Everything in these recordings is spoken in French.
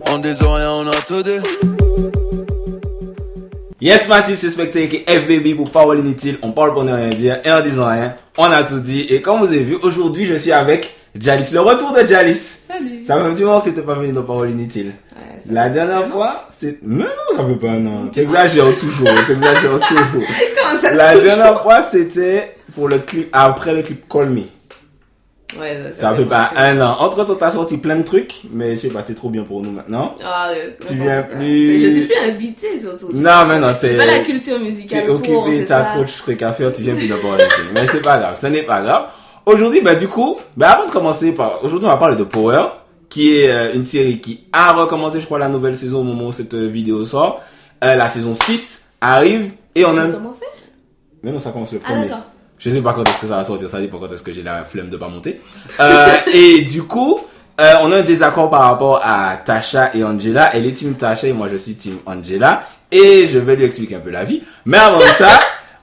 On des oreilles, on a tout dit. Yes Massive, c'est Spectre qui est FBB pour Parole Inutile. On parle pour ne rien dire et en disant rien, on a tout dit. Et comme vous avez vu, aujourd'hui je suis avec Jalis. Le retour de Jalis. Salut. Ça fait un petit moment que tu n'étais pas venu dans Parole Inutile. Ouais, la dernière fois, c'est... Mais non, ça fait pas un an. T'exagères toujours. Comment ça La dernière fois, c'était pour le clip, après le clip Call Me. Ouais, ça fait pas un an. Entre temps, t'as sorti plein de trucs, mais je sais pas, t'es trop bien pour nous maintenant. Ah, ouais, tu viens plus... Je suis plus invitée, surtout. Non, mais non, t'es... pas la culture musicale t'es occupé, t'as trop de trucs à faire, tu viens plus d'abord. Mais c'est pas grave, ce n'est pas grave. Aujourd'hui, du coup, avant de commencer aujourd'hui, on va parler de Power, qui est une série qui a recommencé, je crois, la nouvelle saison au moment où cette vidéo sort. La saison 6 arrive, et on a... commencé? Mais non, ça commence le premier. Ah, d'accord. Je sais pas quand est-ce que ça va sortir, ça dépend quand est-ce que j'ai la flemme de pas monter. Et du coup, on a un désaccord par rapport à Tasha et Angela. Elle est team Tasha et moi je suis team Angela. Et je vais lui expliquer un peu la vie. Mais avant ça,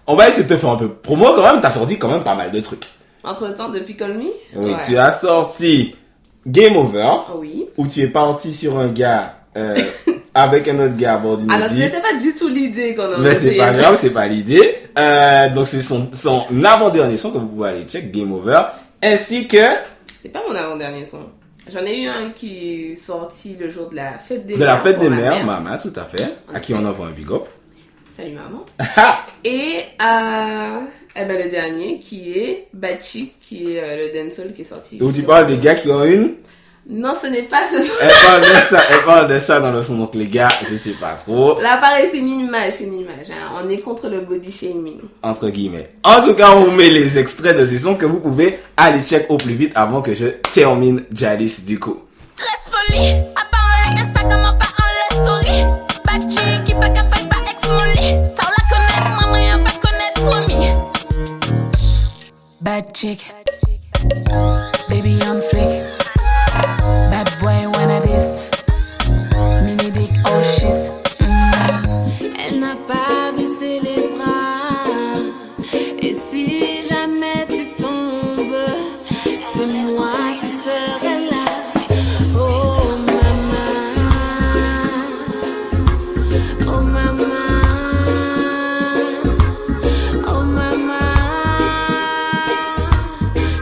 on va essayer de te faire un peu promo quand même. T'as sorti quand même pas mal de trucs. Entre temps, depuis Call Me? Oui, ouais. Tu as sorti Game Over. Oui. Où tu es parti sur un gars... avec un autre gars à bord d'une alors ce n'était pas du tout l'idée qu'on a. Mais c'est pas grave, c'est pas l'idée. Donc c'est son avant-dernier son que vous pouvez aller check, Game Over, ainsi que... C'est pas mon avant-dernier son. J'en ai eu un qui est sorti le jour de la fête des mères. De la fête des mères, maman, tout à fait. Okay. À qui on envoie un big up. Salut maman. Et le dernier qui est Bad Chick, qui est le dancehall qui est sorti. Où tu parles des gars qui ont une... Non, ce n'est pas ce son. Elle parle de ça dans le son, donc les gars, je sais pas trop. Là, pareil, c'est une image. Hein. On est contre le body shaming. Entre guillemets. En tout cas, on vous met les extraits de ces sons que vous pouvez aller check au plus vite avant que je termine Jalis du coup. Reste poli, à part en like Instagram, à part en story. Bad chick, qui pas capable pas ex-molly. T'as la connaître, maman, y'a pas connaître promis. Bad chick, baby on flick. Bad boy wanna this. Mini dick, oh shit. Elle n'a pas baissé les bras. Et si jamais tu tombes, c'est moi qui serai là. Oh maman, oh maman, oh maman.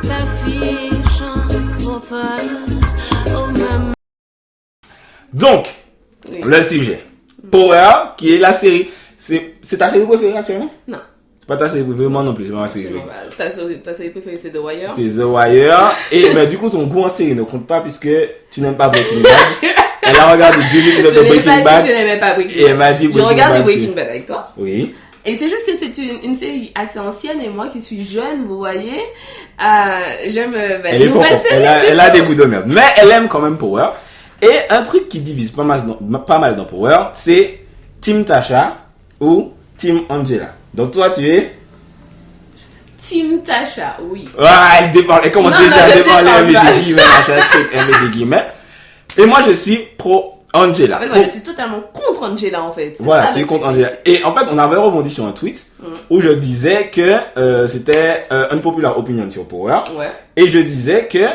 Ta fille chante pour toi. Donc, oui. Le sujet. Power, qui est la série. C'est ta série préférée actuellement? Non. C'est pas ta série préférée, moi non plus, c'est pas ma série préférée. Ta série préférée, c'est The Wire. C'est The Wire. Et du coup, ton goût en série ne compte pas puisque tu n'aimes pas Breaking Bad. Elle a regardé 10 épisodes de Breaking Bad. Je n'aimais pas Breaking Bad. Et elle m'a dit je regarde Breaking Bad avec toi. Oui. Et c'est juste que c'est une série assez ancienne et moi qui suis jeune, vous voyez, j'aime les nouvelles séries. Elle a des goûts de merde. Mais elle aime quand même Power. Et un truc qui divise pas mal dans Power, c'est Team Tasha ou Team Angela. Donc toi, tu es... Team Tasha, oui. Elle commence déjà à déparler, elle met des guillemets, elle met des guillemets. Et moi, je suis pro Angela. En fait, moi, je suis totalement contre Angela, en fait. Voilà, tu es contre Angela. Et en fait, on avait rebondi sur un tweet où je disais que c'était une populaire opinion sur Power. Ouais. Et je disais que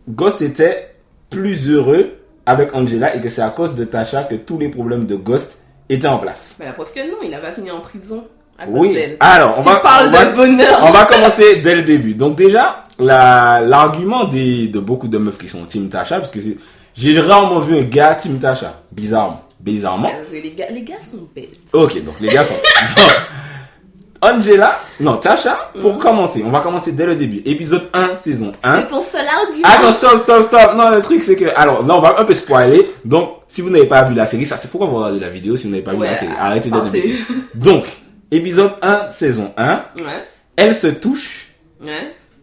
Ghost était plus heureux avec Angela et que c'est à cause de Tasha que tous les problèmes de Ghost étaient en place. Mais la preuve que non, il va finir en prison à cause d'elle. Alors, tu parles de bonheur. On va commencer dès le début. Donc déjà, l'argument de beaucoup de meufs qui sont Team Tasha, parce que j'ai rarement vu un gars Team Tasha, bizarrement. Les gars sont bêtes. Ok, donc les gars sont Tasha, pour commencer, on va commencer dès le début. Épisode 1, saison 1. C'est ton seul argument. Attends, stop. Non, le truc, c'est que... Alors, là, on va un peu spoiler. Donc, si vous n'avez pas vu la série, ça, c'est pourquoi vous regardez la vidéo si vous n'avez pas vu la série. Arrêtez d'être imbécile. Donc, épisode 1, saison 1. Ouais. Elle se touche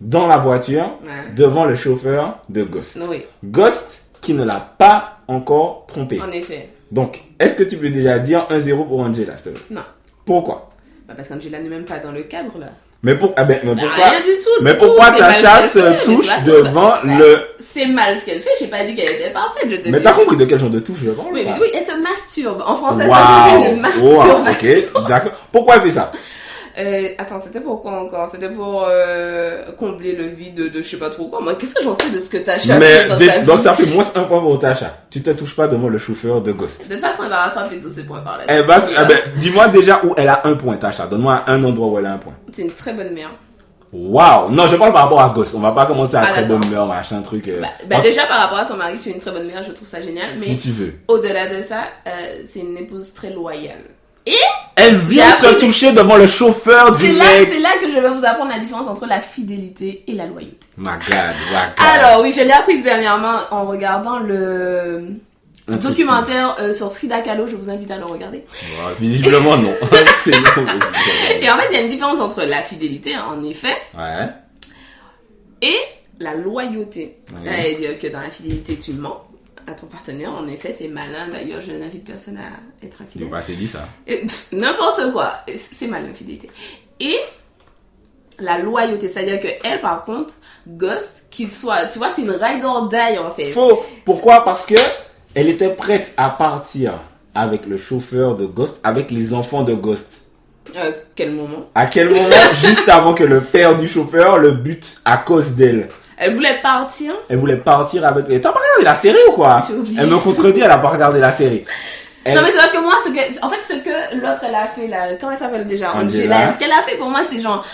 dans la voiture devant le chauffeur de Ghost. Oui. Ghost qui ne l'a pas encore trompé. En effet. Donc, est-ce que tu peux déjà dire 1-0 pour Angela, s'il te plaît? Non. Pourquoi? Parce qu'Angela n'est même pas dans le cadre, là. Mais pourquoi rien du tout, mais pourquoi Tasha se touche devant le... C'est mal ce qu'elle fait, j'ai pas dit qu'elle était parfaite, je te dis. Mais t'as compris de quel genre de touche je parle? Oui, elle se masturbe. En français, ça s'appelle une masturbation. Ok, d'accord. Pourquoi elle fait ça? Attends, c'était pour quoi encore? C'était pour combler le vide de je sais pas trop quoi. Moi, qu'est-ce que j'en sais de ce que Tasha fait dans sa vie? Donc ça fait moins un point pour Tasha. Tu te touches pas de moi le chauffeur de Ghost. De toute façon, elle va rattraper tous ses points par là. Dis-moi déjà où elle a un point, Tasha. Donne-moi un endroit où elle a un point. C'est une très bonne mère. Waouh! Non, je parle par rapport à Ghost. On va pas commencer à très d'accord. bonne mère, machin, truc. Déjà, par rapport à ton mari, tu es une très bonne mère. Je trouve ça génial. Mais Si tu veux. au-delà de ça, c'est une épouse très loyale. Et Elle vient J'ai se appris- toucher devant le chauffeur du c'est mec. là que je vais vous apprendre la différence entre la fidélité et la loyauté. My God. Alors oui, je l'ai appris dernièrement en regardant le Un truc documentaire sur Frida Kahlo. Je vous invite à le regarder. Ouais, visiblement, non. C'est non. Et en fait, il y a une différence entre la fidélité, en effet, Ouais. et la loyauté. Ouais. Ça veut dire que dans la fidélité, tu mens à ton partenaire. En effet, c'est malin. D'ailleurs, je n'invite personne à être Ils infidèle. ont pas assez dit ça. Et, n'importe quoi. C'est malin, la fidélité. Et la loyauté, c'est-à-dire que elle, par contre, Ghost, qu'il soit, tu vois, c'est une ride or die, en fait. Faux. Pourquoi? Parce que elle était prête à partir avec le chauffeur de Ghost, avec les enfants de Ghost. Quel moment? À quel moment? Juste avant que le père du chauffeur le bute à cause d'elle. Elle voulait partir. Elle voulait partir avec les... T'as pas regardé la série ou quoi? J'ai oublié. Elle me contredit, elle a pas regardé la série. Elle- Non, mais c'est parce que moi, ce que l'autre, elle a fait, là, comment elle s'appelle déjà? Angela. Angela. Ce qu'elle a fait pour moi, c'est genre,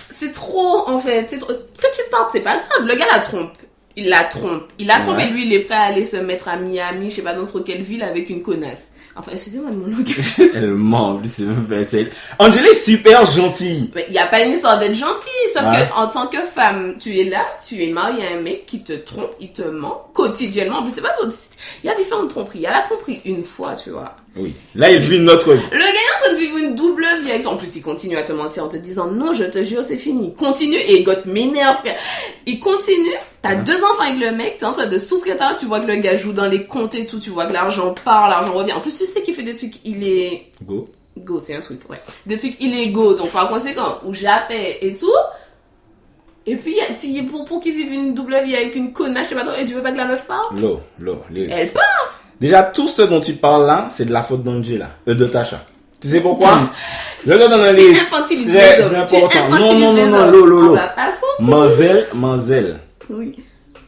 c'est trop, en fait. C'est trop, que tu partes, c'est pas grave. Le gars la trompe. Il la trompe. Ouais. Et lui, il est prêt à aller se mettre à Miami, je sais pas dans quelle ville, avec une connasse. Enfin, excusez-moi de mon langage. Elle ment, en plus, c'est même pas celle. Angela est super gentille. Mais il n'y a pas une histoire d'être gentil, sauf Ouais. que en tant que femme, tu es là, tu es mariée à un mec qui te trompe, il te ment quotidiennement. En plus, c'est pas il y a différentes tromperies. Il y a la tromperie une fois, tu vois. Oui. Là, il vit notre vie. Le gars est en train de vivre une double vie avec toi. En plus, il continue à te mentir en te disant non, je te jure, c'est fini. Continue. Et Ghost m'énerve, frère. Il continue. T'as 2 enfants avec le mec. T'es en train de souffrir. Tu vois que le gars joue dans les comptes et tout. Tu vois que l'argent part, l'argent revient. En plus, tu sais qu'il fait des trucs Go. Go, c'est un truc, ouais. Des trucs illégaux. Donc, par conséquent, où j'appelle et tout. Et puis, pour qu'il vive une double vie avec une connasse, je sais pas trop, et tu veux pas que la meuf parte? Elle part. Déjà, tout ce dont tu parles là, c'est de la faute d'Angela, de Tasha. Tu sais pourquoi? Je te donne un Tu lyrics infantilises très les hommes. Tu important. infantilises Non, les non, hommes. Lolo. On va pas s'entendre. Manzel Oui.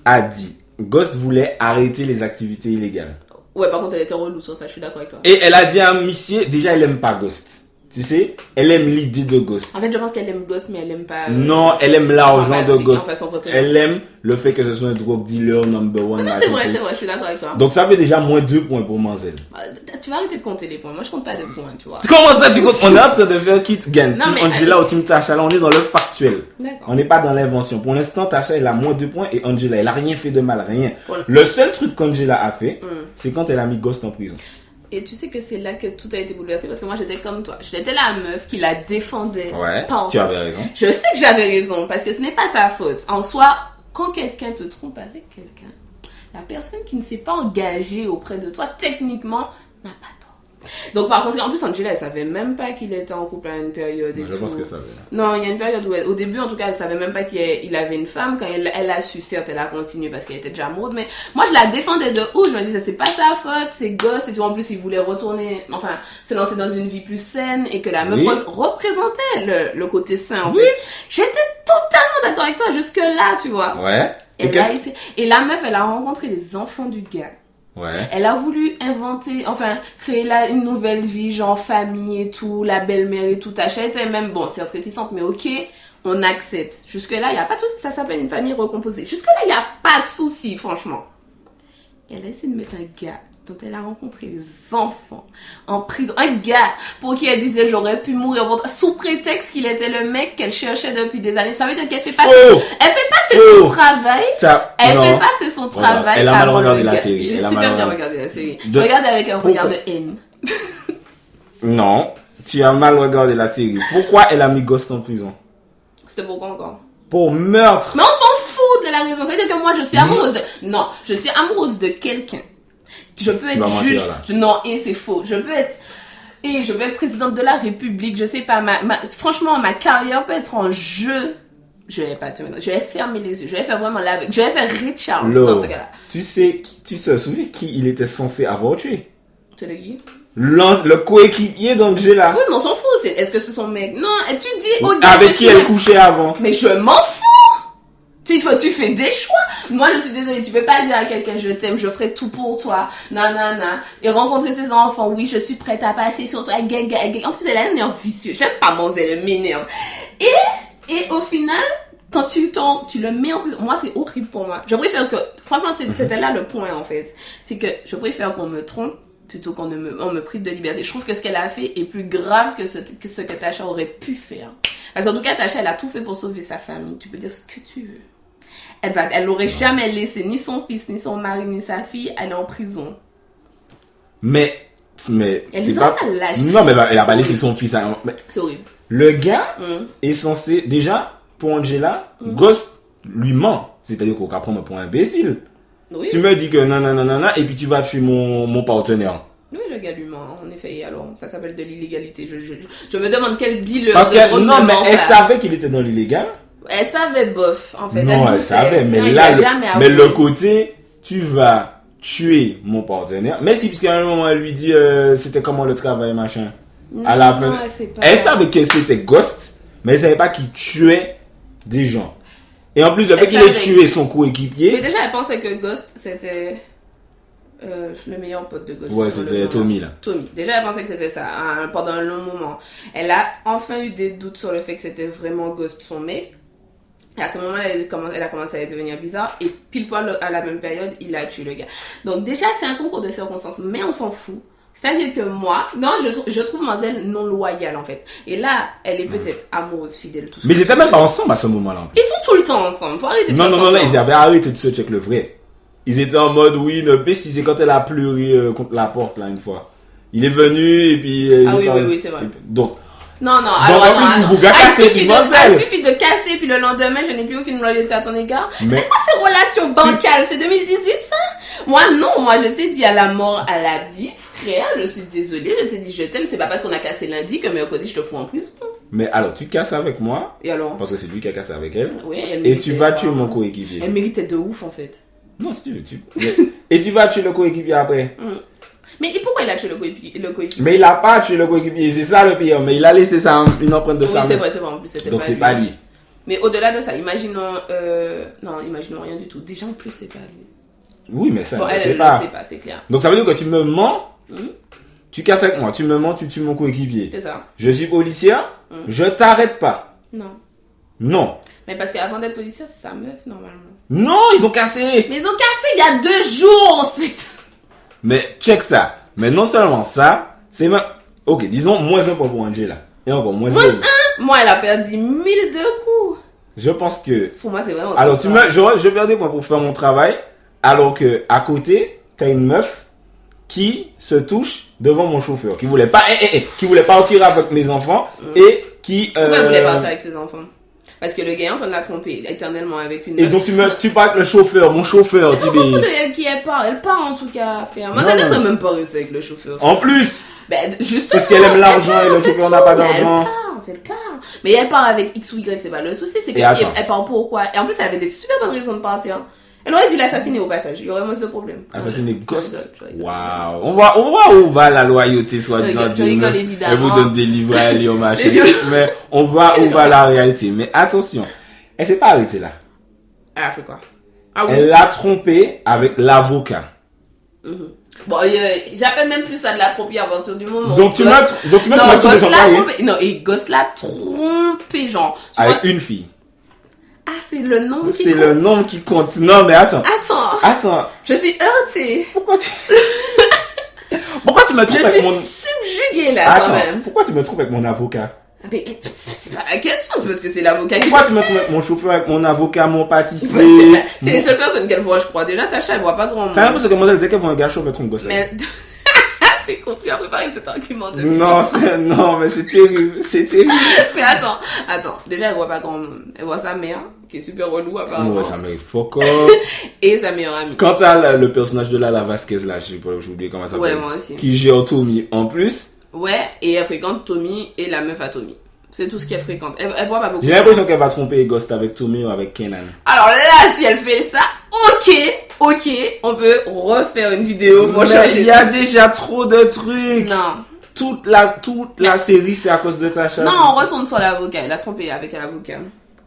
a dit, Ghost voulait arrêter les activités illégales. Ouais, par contre, elle était relou sur ça, je suis d'accord avec toi. Et elle a dit à Missier, déjà, elle aime pas Ghost. Tu sais, elle aime l'idée de Ghost. En fait, je pense qu'elle aime Ghost, mais elle aime pas. Non, elle aime l'argent de Jean-Patrick, Ghost. en fait, son représentant. Elle aime le fait que ce soit un drug dealer number one. Non, c'est vrai, je suis d'accord avec toi. Donc ça fait déjà moins 2 points pour Manzel. Tu vas arrêter de compter les points. Moi, je compte pas de points, tu vois. Comment ça tu comptes? On est en train de faire Kit Gan. Non, Team mais- Angela ou Team Tasha. Là, on est dans le factuel. D'accord. On n'est pas dans l'invention. Pour l'instant, Tasha, elle a moins 2 points et Angela, elle a rien fait de mal, rien. Voilà. Le seul truc qu'Angela a fait, c'est quand elle a mis Ghost en prison. Et tu sais que c'est là que tout a été bouleversé parce que moi, j'étais comme toi. J'étais la meuf qui la défendait. Pas en tu soi. avais raison. Je sais que j'avais raison parce que ce n'est pas sa faute. En soi, quand quelqu'un te trompe avec quelqu'un, la personne qui ne s'est pas engagée auprès de toi, techniquement, n'a pas tort. Donc, par contre, en plus, Angela, elle savait même pas qu'il était en couple à une période et Je tout. pense que ça va. Non, il y a une période où, au début, en tout cas, elle savait même pas qu'il avait une femme. Quand elle a su, certes, elle a continué parce qu'elle était déjà amoureuse. Mais moi, je la défendais de ouf. Je me disais, c'est pas sa faute, c'est gosse. Et tout. En plus, il voulait retourner, enfin, se lancer dans une vie plus saine et que la meuf Oui. représentait le côté sain, en fait. J'étais totalement d'accord avec toi jusque-là, tu vois. Ouais. Et, là, et la meuf, elle a rencontré les enfants du gars. Ouais. Elle a voulu inventer, enfin, créer là une nouvelle vie, genre famille et tout, la belle-mère et tout. Tasha était même, bon, c'est réticente, mais ok, on accepte. Jusque-là, il n'y a pas de souci, ça s'appelle une famille recomposée. Jusque-là, il n'y a pas de souci, franchement. Et elle a essayé de mettre un gars dont elle a rencontré les enfants en prison. Un gars pour qui elle disait j'aurais pu mourir pour toi, sous prétexte qu'il était le mec qu'elle cherchait depuis des années. Ça veut dire qu'elle fait passer, elle fait passer son travail. Elle fait passer son travail. Elle a mal avant regardé le la gars. série. J'ai Elle a super mal bien regardé. regardé la série. De- Regardez avec un regard Pourquoi? de haine. Non, tu as mal regardé la série. Pourquoi elle a mis Ghost en prison? C'était pourquoi encore? Pour meurtre. Mais on s'en fout de la raison. Ça veut dire que moi je suis amoureuse de... Non, je suis amoureuse de quelqu'un. Je peux être vas mentir, juge. là. Non, et c'est faux. Je peux être présidente de la République. Je sais pas, franchement, ma carrière peut être en jeu. Je vais pas te mettre. Je vais fermer les yeux. Je vais faire vraiment je vais faire Richard dans ce cas-là. Tu te souviens qui il était censé avoir tué? C'est le qui? Le coéquipier d'Angela. Oui, mais on s'en fout. Est-ce que c'est son mec? Non, et tu dis au gars Avec que qui tu elle aimes. couchait avant? Mais je m'en fous! Tu fais des choix. Moi, je suis désolée, tu peux pas dire à quelqu'un je t'aime, je ferai tout pour toi, nanana. Et rencontrer ses enfants, oui, je suis prête à passer sur toi, gay. En plus, elle a un nerf vicieux. J'aime pas Monzel, elle m'énerve. Et au final, quand tu le mets en prison, moi, c'est horrible pour moi. Je préfère que, franchement, c'était là le point, en fait. C'est que je préfère qu'on me trompe plutôt qu'on me prive de liberté. Je trouve que ce qu'elle a fait est plus grave que ce que Tasha aurait pu faire. Parce qu'en tout cas, Tasha, elle a tout fait pour sauver sa famille. Tu peux dire ce que tu veux. Elle n'aurait jamais laissé ni son fils, ni son mari, ni sa fille aller en prison. Mais Elle c'est les pas... a pas lâchés. Non, mais elle a pas laissé son fils. Mais C'est horrible. le gars est censé... Déjà, pour Angela, Ghost lui ment. C'est-à-dire qu'on va prendre pour un imbécile. Oui. Tu me dis que non, et puis tu vas tuer mon partenaire. Oui, le gars lui ment, en effet. Alors, ça s'appelle de l'illégalité. Je me demande quel dealer Parce de que, drogue non, ne mais ment elle pas. savait qu'il était dans l'illégal. Elle savait bof, en fait. Non, elle doutait. savait, mais Non, il là, a jamais mais avoué. le côté, tu vas tuer mon partenaire. Mais si, puisqu'à un moment, elle lui dit, c'était comment le travail, machin. À la fin, Non, elle sait pas. elle savait que c'était Ghost, mais elle savait pas qu'il tuait des gens. Et en plus, le fait Elle qu'il ait savait. tué son Mais coéquipier, déjà, elle pensait que Ghost, c'était le meilleur pote de Ghost. ouais, sur le c'était moment. Tommy, là. Tommy. Déjà, elle pensait que c'était ça pendant un long moment. Elle a enfin eu des doutes sur le fait que c'était vraiment Ghost son mec. Et à ce moment-là, elle a commencé à devenir bizarre. Et pile poil à la même période, il a tué le gars. Donc déjà, c'est un concours de circonstances. Mais on s'en fout. C'est-à-dire que moi, non, je trouve Mademoiselle non loyale en fait. Et là, elle est peut-être amoureuse, fidèle, tout ça. Mais ils étaient même pas ensemble à ce moment-là. Ils sont tout le temps ensemble. Faut arrêter de faire Non, semblant. ils avaient arrêté de se check le vrai. Ils étaient en mode, oui, ne si c'est quand elle a pleuré contre la porte, là, une fois. Il est venu, et puis... Ah oui, c'est vrai. Donc, Non, en plus, non. Bouga cassé, Il puis suffit Mademoiselle. il suffit de casser, puis le lendemain, je n'ai plus aucune loyauté à ton égard. Mais- C'est quoi ces relations bancales? C'est 2018, ça? Moi, non. Moi, je t'ai dit à la mort, à la vie, frère. Je suis désolée. Je t'ai dit je t'aime. C'est pas parce qu'on a cassé lundi que mercredi, je te fous en prison. mais alors, tu casses avec moi, Et alors? parce que c'est lui qui a cassé avec elle, Oui, elle et tu méritait, vas tuer hein. mon coéquipier. Elle méritait de ouf, en fait. Non, si tu veux, et tu vas tuer le coéquipier après. Mais et pourquoi il a tué le coéquipier? Mais il a pas tué le coéquipier, c'est ça le pire. Mais il a laissé ça, une empreinte de Oui, sa c'est main. vrai, en plus, c'était Donc pas c'est lui. pas lui. Mais au-delà de ça, imaginons rien du tout. Déjà, en plus, c'est pas lui. Oui, mais ça, Bon, je elle sais ne le pas. sait pas, c'est clair. Donc ça veut dire que tu me mens, tu casses avec moi, tu me mens, tu tues mon coéquipier. C'est ça. Je suis policière, je t'arrête pas. Non. Non. Mais parce qu'avant d'être policier, c'est sa meuf, normalement. Non, ils ont cassé. Mais ils ont cassé il y a 2 jours, ensuite. Mais check ça. Mais non seulement ça, c'est même... Ok, disons moins 1 pour Angela. Et encore moins 1. Moi, elle a perdu 1002 coups. Je pense que... Pour moi, c'est vraiment... Alors, je perds des points pour faire mon travail, alors que à côté, t'as une meuf qui se touche devant mon chauffeur, qui voulait pas partir avec mes enfants, et qui... Pourquoi elle voulait partir avec ses enfants? Parce que le gars, on l'a trompé éternellement avec une Et meuf. donc tu parles avec le chauffeur, mon chauffeur, On tu s'en fout de dis... elle qui elle part. Elle part en tout cas, frère. Moi, Non, ça ne non. serait même pas rester avec le chauffeur. En plus, Ben, justement. Parce qu'elle aime l'argent elle et le part, c'est chauffeur n'a pas tout. d'argent. Elle part. Mais elle part avec X ou Y, c'est pas le souci. C'est Et attends. qu'elle part pourquoi? Et en plus, elle avait des super bonnes raisons de partir. Elle aurait dû l'assassiner au passage. Il y aurait moins de problème. assassiner Ghost. Je rigole. Waouh. On voit où va la loyauté, soi-disant, Je d'une rigole, meuf. évidemment. Elle vous donne des livres à lire, machin. Mais- Mais on voit où va la réalité. Mais attention, elle s'est pas arrêtée là. Elle a fait quoi? Ah oui. Elle l'a trompé avec l'avocat. Bon, j'appelle même plus ça de la tromperie à partir du moment. Donc tu Ghost- m'as Non, trompé Ghost son l'a mari trompé. Non, et Ghost l'a trompé, genre. Tu avec vois- une fille. Ah, c'est le nom qui C'est compte. le nom qui compte. Non, mais attends. Attends, je suis heurtée. Pourquoi tu me trompes Je avec suis mon... subjuguée là, quand Attends, même. pourquoi tu me trompes avec mon avocat? Mais c'est pas la question, c'est parce que c'est l'avocat qui... Pourquoi tu me trompes avec mon chauffeur, avec mon avocat, mon Parce que pâtissier? c'est les seules personnes qu'elle voit, je crois. Déjà, Tasha, elle voit pas grand monde. T'as l'impression que moi, elle disait qu'elle voit un gars chaud, elle trompe gosse. Mais... T'es con, tu as préparé cet argument de... Non, mais c'est terrible, c'est terrible. Mais attends. Déjà, elle voit pas grand monde. Elle voit sa mère, qui est super relou, apparemment. Ouais, ça m'a fuck up. Et sa meilleure amie. Quant à le personnage de Lala Vasquez, là, j'ai oublié comment ça s'appelle. Ouais, moi aussi. Qui gère Tommy en plus. Ouais, et elle fréquente Tommy et la meuf à Tommy. C'est tout ce qu'elle fréquente. Elle voit pas beaucoup. J'ai l'impression qu'elle va tromper Ghost avec Tommy ou avec Kenan. Alors là, si elle fait ça, ok, on peut refaire une vidéo pour Mais changer. il y a déjà trop de trucs. Non. toute la série, c'est à cause de Tasha. Non, on retourne sur l'avocat. Elle a trompé avec un avocat.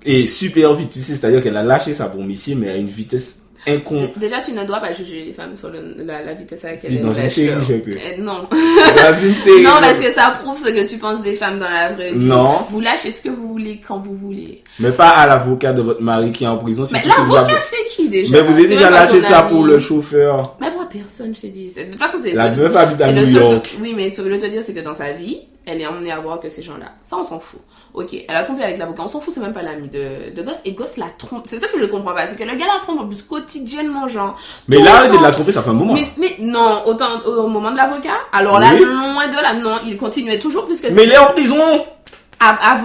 Et super vite, tu sais, c'est-à-dire qu'elle a lâché sa promessier, mais à une vitesse Déjà, tu ne dois pas juger les femmes sur la vitesse à laquelle Si, dans une série, je peux. Non. Dans une série. Non, parce que ça prouve ce que tu penses des femmes dans la vraie vie. Non. Vous lâchez ce que vous voulez quand vous voulez. Mais pas à l'avocat de votre mari qui est en prison. Mais surtout si vous l'avocat, avez- c'est qui déjà? Mais vous avez C'est déjà même pas lâché son ça ami. pour le chauffeur. Mais moi, personne, je te dis. De toute façon, c'est La c'est- meuf habite à c'est le New seul York. Oui, mais ce que je veux te dire, c'est que dans sa vie, elle est emmenée à voir que ces gens-là. Ça, on s'en fout. Ok, elle a trompé avec l'avocat. On s'en fout, c'est même pas l'ami de Goss. Et Goss la trompe. C'est ça que je comprends pas. C'est que le gars la trompe en plus quotidiennement, genre. Mais tout là, le arrêtez de temps. la tromper, ça fait un moment. Mais non, autant au moment de l'avocat. Alors là, Oui. loin de là, non, il continuait toujours puisque Mais il est en prison.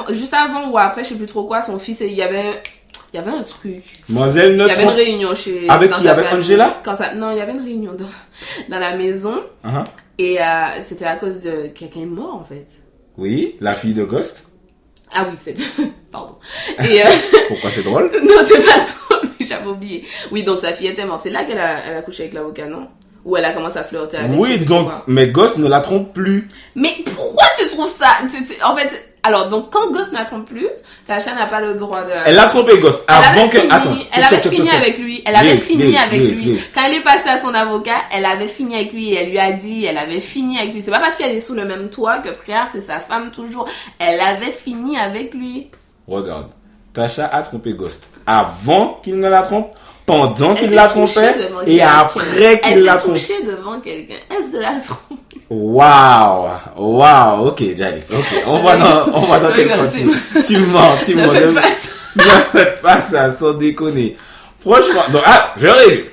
juste avant ou après, je sais plus trop quoi, son fils, il y avait un truc. Mademoiselle Il ne y avait une trompe. réunion chez. Avec dans qui? sa Avec famille. Angela? Non, il y avait une réunion dans la maison. Uh-huh. Et c'était à cause de quelqu'un est mort en fait. Oui, la fille de Ghost. Ah oui, c'est. Pardon. Et Pourquoi c'est drôle? non, c'est pas trop, mais j'avais oublié. Oui, donc sa fille était morte. C'est là qu'elle a couché avec l'avocat, non? Ou elle a commencé à flirter avec. je sais Oui, plus donc, quoi. mais Ghost ne la trompe plus. Mais pourquoi tu trouves ça? En fait, alors, donc quand Ghost ne la trompe plus, Tasha n'a pas le droit de. Elle a trompé Ghost avant que. Attends. Elle avait fini avec lui. Elle avait fini avec lui. Lyrics. Quand elle est passée à son avocat, elle avait fini avec lui et elle lui a dit, elle avait fini avec lui. C'est pas parce qu'elle est sous le même toit que frère, c'est sa femme toujours. Elle avait fini avec lui. Regarde. Tasha a trompé Ghost avant qu'il ne la trompe, pendant Elle qu'il s'est la touchée trompait devant et quelqu'un. après qu'il la Elle s'est trompe. touchée devant quelqu'un. Est-ce de la trompe? Waouh, ok, Jalice, ok, on va dans quel Regarde, continent. Tu mens, Ne fais pas ça. ne faites pas ça, sans déconner. Franchement, donc, je résume.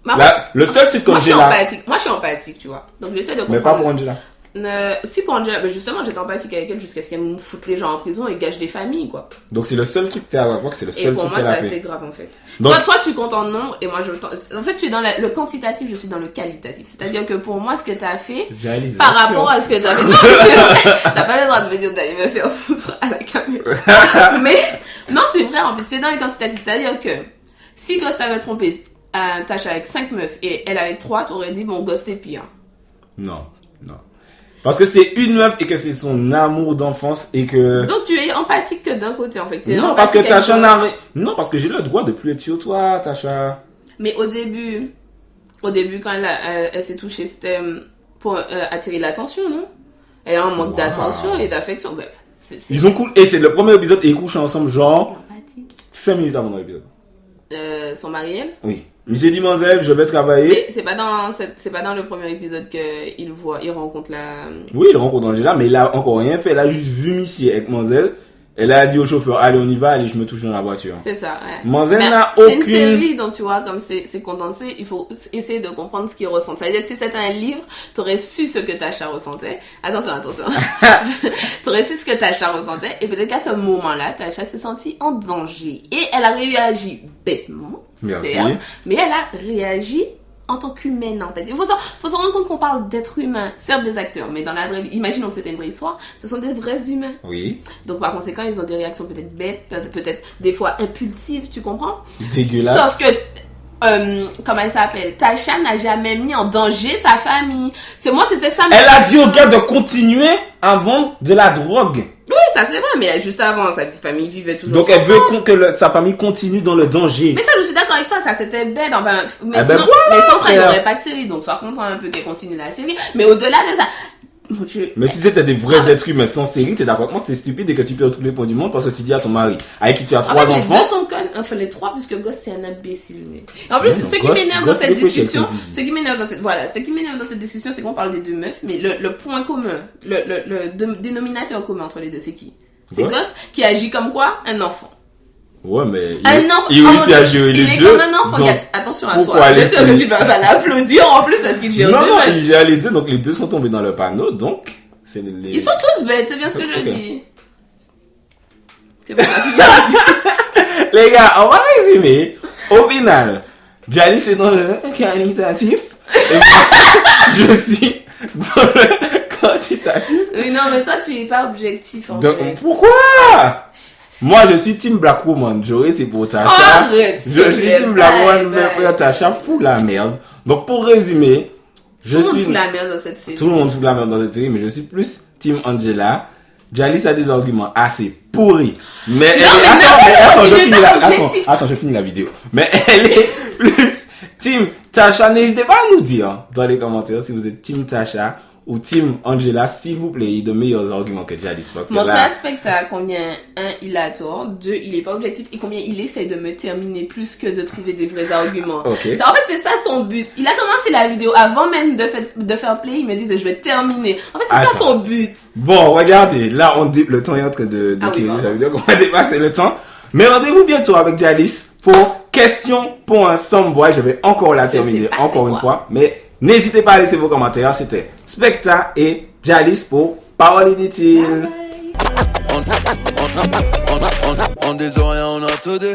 Mais en Là, le seul truc Moi, je suis qu'Angela, empathique. Moi, je suis empathique, tu vois. Donc, j'essaie de comprendre. mais pas pour Angela. Si pour Angela, justement, j'étais empathique avec elle jusqu'à ce qu'elle me foute les gens en prison et gâche des familles, quoi. Donc c'est le seul truc que tu as à voir, que c'est le Et seul pour truc moi, qu'elle c'est a assez fait. grave, en fait. Donc- Toi, tu comptes en nombre et moi, en fait, tu es dans le quantitatif, je suis dans le qualitatif. C'est-à-dire que pour moi, ce que tu as fait, Jalice, par va te rapport faire à ce que tu as fait, non, mais c'est vrai, t'as pas le droit de me dire d'aller me faire foutre à la caméra. Mais, non, c'est vrai, en plus, c'est dans le quantitatif. C'est-à-dire que, si Ghost avait trompé Tasha avec 5 meufs et elle avec 3, t'aurais dit, bon, Ghost est pire. Non. Parce que c'est une meuf et que c'est son amour d'enfance et que... Donc, tu es empathique que d'un côté, en fait. T'es Non, parce que empathique avec Tasha Ghost. n'a rien... Non, parce que j'ai le droit de plus être sur toi, Tasha. Mais au début, quand elle s'est touchée, c'était pour attirer l'attention, non? Elle a un manque Wow. d'attention et d'affection. Ben, c'est Ils ont cool... Et c'est le premier épisode et ils couchent ensemble genre empathique. 5 minutes avant l'épisode. Son mari, elle. Oui. Il s'est dit, mademoiselle, je vais travailler. Mais c'est pas dans le premier épisode il rencontre la. Oui, il rencontre Angela, mais il a encore rien fait. Elle a juste vu Missy avec mademoiselle. Elle a dit au chauffeur, allez, on y va, allez, je me touche dans la voiture. C'est ça, ouais. Mademoiselle Ben, n'a c'est une aucune... série, donc tu vois, comme c'est condensé, il faut essayer de comprendre ce qu'il ressent. Ça veut dire que si c'était un livre, t'aurais su ce que Tasha ressentait. Attention. T'aurais su ce que Tasha ressentait, et peut-être qu'à ce moment-là, Tasha s'est sentie en danger. Et elle a réagi bêtement, Merci. certes, mais elle a réagi en tant qu'humaine, en fait. Il faut se rendre compte qu'on parle d'êtres humains, certes des acteurs, mais dans la vraie vie, imaginons que c'était une vraie histoire, ce sont des vrais humains. Oui. Donc par conséquent, ils ont des réactions peut-être bêtes, peut-être des fois impulsives, tu comprends? Dégueulasse. Sauf que, comment elle s'appelle? Tasha n'a jamais mis en danger sa famille. C'était ça. Elle a dit au gars de continuer à vendre de la drogue. Oui, ça c'est vrai, mais juste avant, sa famille vivait toujours. Donc elle ensemble. veut que sa famille continue dans le danger. Mais ça, je suis d'accord avec toi, ça c'était bête. Enfin, mais, Ah ben sinon, voilà, mais sans ça, il n'y frère. aurait pas de série. Donc sois content un peu qu'elle continue la série. Mais au-delà de ça, mon Dieu. Mais si c'était des vrais êtres humains sans série, t'es d'accord avec moi que c'est stupide et que tu perds tous les points du monde parce que tu dis à ton mari, avec qui tu as En 3 fait, les enfants. deux sont connes, enfin les trois, puisque Ghost c'est un imbécile. Et en plus, Non, ce qui Ghost- m'énerve dans Ghost cette réfléchit, discussion, elle ce qui m'énerve dans cette discussion, c'est qu'on parle des deux meufs, mais le point commun, le dénominateur commun entre les deux, c'est qui? C'est Ghost. Ghost qui agit comme quoi? Un enfant. Ouais, mais Un enfant. il réussit à gérer les Il est deux. comme un enfant. donc- Attention à pourquoi toi. aller J'espère que plus- tu ne vas pas l'applaudir en plus parce qu'il gère Non, deux non, meufs. il gère les deux, donc les deux sont tombés dans le panneau, donc c'est les... Ils sont tous bêtes, c'est bien ce que je Ok. dis. C'est bon, on a fini. Les gars, on va résumer. Au final, Jalice est dans le qualitatif. Et moi, je suis dans le quantitatif. Oui, non, mais toi, tu es pas objectif en Donc, fait. pourquoi? Moi, je suis Team Black Woman. Joey, c'est pour Tasha. Arrête, s'il te Je suis plaît, Team Black bye, Woman, mais bye. pour Tasha, fout la merde. Donc, pour résumer, Tout le monde fout la merde dans cette série. Tout le monde fout la merde dans cette série, mais je suis plus Team Angela. Jalis a des arguments assez pourris. Mais attends, je finis la vidéo. Mais elle est plus Team Tasha. N'hésitez pas à nous dire dans les commentaires si vous êtes Team Tasha ou Team Angela, s'il vous plaît. Il y a de meilleurs arguments que Jalis. Montrez à Specta combien, il a tort, 2, il est pas objectif, et combien il essaie de me terminer plus que de trouver des vrais arguments. Okay. En fait, c'est ça ton but. Il a commencé la vidéo avant même de faire play, il me disait je vais terminer. En fait, c'est ça ton but. Bon, regardez, là, le temps est en train de finir sa vidéo, on va dépasser le temps. Mais rendez-vous bientôt avec Jalis pour question pour un Someboy. Je vais encore la terminer encore une fois, mais n'hésitez pas à laisser vos commentaires. C'était Specta et Jalis pour Parole Inutile. On des oreilles, on a tout dit.